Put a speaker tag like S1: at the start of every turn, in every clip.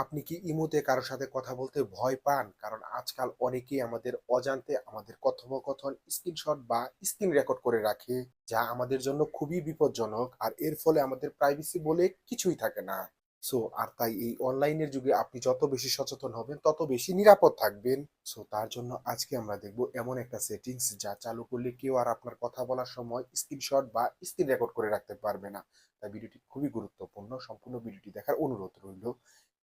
S1: আপনি কি ইমোতে কারো সাথে কথা বলতে ভয় পান? কারণ আজকাল অনেকেই আমাদের অজান্তে আমাদের কথোপকথন স্ক্রিনশট বা স্ক্রিন রেকর্ড করে রাখে, যা আমাদের জন্য খুবই বিপজ্জনক। আর এর ফলে আমাদের প্রাইভেসি বলে কিছুই থাকে না। আর তাই এই অনলাইনের যুগে আপনি যত বেশি সচেতন হবেন, তত বেশি নিরাপদ থাকবেন। তার জন্য আজকে আমরা দেখব এমন একটা সেটিংস যা চালু করলে কেউ আর আপনার কথা বলার সময় স্ক্রিনশট বা স্ক্রিন রেকর্ড করে রাখতে পারবে না। তাই ভিডিওটি খুবই গুরুত্বপূর্ণ। সম্পূর্ণ ভিডিওটি দেখার অনুরোধ রইল।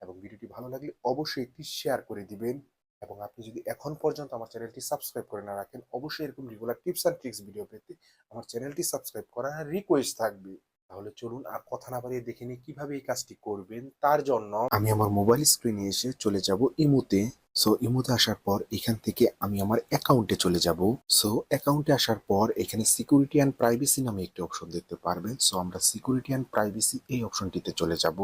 S1: এবং ভিডিওটি ভালো লাগলে অবশ্যই একটি শেয়ার করে দিবেন। এবং আপনি যদি এখন পর্যন্ত আমার চ্যানেলটি সাবস্ক্রাইব করে না রাখেন, অবশ্যই এরকম regular tips and tricks video পেতে আমার চ্যানেলটি সাবস্ক্রাইব করার রিকোয়েস্ট থাকবে। তাহলে চলুন আর কথা না বাড়িয়ে দেখে নিই কিভাবে এই কাজটি করবেন। তার জন্য আমি আমার মোবাইল স্ক্রিনে এসে চলে যাব ইমোতে। ইমোতে আসার পর এখান থেকে আমি আমার অ্যাকাউন্টে চলে যাব। অ্যাকাউন্টে আসার পর এখানে সিকিউরিটি অ্যান্ড প্রাইভেসি নামে একটি অপশন দেখতে পারবেন। আমরা সিকিউরিটি অ্যান্ড প্রাইভেসি এই অপশনটিতে চলে যাব।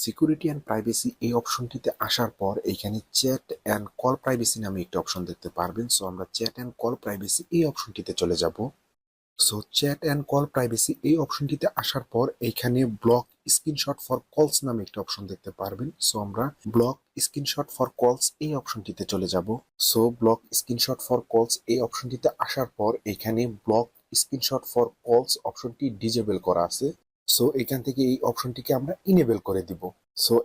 S1: সিকিউরিটি অ্যান্ড প্রাইভেসি এই অপশনটিতে আসার পর এখানে চ্যাট অ্যান্ড কল প্রাইভেসি নামে একটি অপশন দেখতে পারবেন। আমরা চ্যাট অ্যান্ড কল প্রাইভেসি এই অপশনটিতে চলে যাব। চ্যাট অ্যান্ড কল প্রাইভেসি এই অপশনটিতে আসার পর এইখানে ব্লক স্ক্রিনশট ফর কলস নামে একটা অপশন দেখতে পারবেন। আমরা ব্লক স্ক্রিনশট ফর কলস এই অপশনটিতে চলে যাব। ব্লক স্ক্রিনশট ফর কলস এই অপশনটিতে আসার পর এখানে ব্লক স্ক্রিনশট ফর কলস অপশনটি ডিজেবল করা আছে। এখান থেকে এই অপশনটিকে আমরা ইনেবল করে দিব।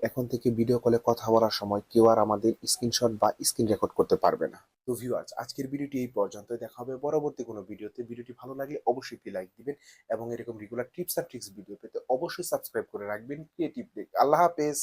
S1: এখন থেকে ভিডিও কলে কথা বলার সময় কেউ আর আমাদের স্ক্রিনশট বা স্ক্রিন রেকর্ড করতে পারবে না। ভিউয়ার্স, আজকের ভিডিওটি এই পর্যন্ত। দেখা হবে পরবর্তী কোনো ভিডিওতে। ভিডিওটি ভালো লাগলে অবশ্যই একটি লাইক দিবেন এবং এরকম রেগুলার টিপস আর ট্রিক্স ভিডিও পেতে অবশ্যই সাবস্ক্রাইব করে রাখবেন ক্রিয়েটিভ দিক। আল্লাহ হাফেজ।